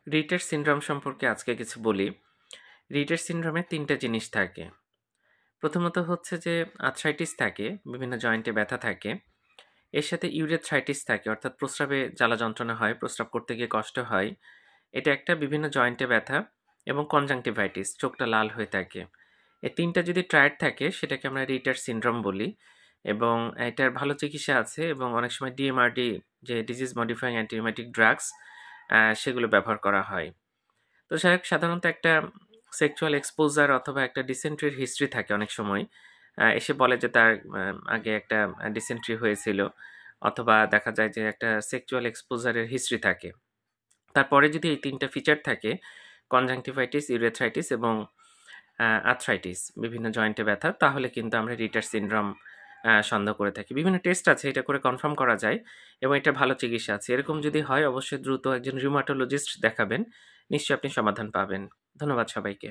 রিটার syndrome সম্পর্কে আজকে কিছু বলি। রিটার সিনড্রোমে ৩ টা জিনিস থাকে। প্রথমত হচ্ছে যে আর্থ্রাইটিস থাকে, বিভিন্ন জয়েন্টে ব্যথা থাকে। এর সাথে ইউরেথ্রাইটিস থাকে, অর্থাৎ প্রস্রাবে জ্বালা যন্ত্রণা হয়, প্রস্রাব করতে গিয়ে কষ্ট হয়। এটা একটা বিভিন্ন জয়েন্টে ব্যথা এবং কনজাংটিভাইটিস, চোখটা লাল হয়ে থাকে। এই ৩ টা যদি ট্রায়াড থাকে সেটাকে আমরা রিটার সিনড্রোম বলি এবং এটার ভালো চিকিৎসা আছে এবং অনেক সময় ডিএমআরডি যে ডিজিজ মডিফাইং অ্যান্টিবায়োটিক ড্রাগস সেগুলো ব্যবহার করা হয়। তো সাধারণত একটা সেক্সুয়াল এক্সপোজার অথবা একটা ডিসেন্ট্রির হিস্ট্রি থাকে অনেক সময়। এসে বলে যে তার আগে একটা ডিসেন্ট্রি হয়েছিল অথবা দেখা যায় যে একটা সেক্সুয়াল এক্সপোজারের হিস্ট্রি থাকে। তারপরে যদি এই ৩ টা ফিচার থাকে, কনজাংটিভাইটিস, ইউরেথ্রাইটিস এবং আর্থ্রাইটিস, বিভিন্ন জয়েন্টে ব্যথা, তাহলে কিন্তু আমরা রিটার সিনড্রোম সন্দেহ করে থাকি। বিভিন্ন টেস্ট আছে, এটা করে কনফার্ম করা যায় এবং এটা ভালো চিকিৎসা আছে। এরকম যদি হয় অবশ্যই দ্রুত একজন রিউমাটোলজিস্ট দেখাবেন। নিশ্চয়ই আপনি সমাধান পাবেন। ধন্যবাদ সবাইকে।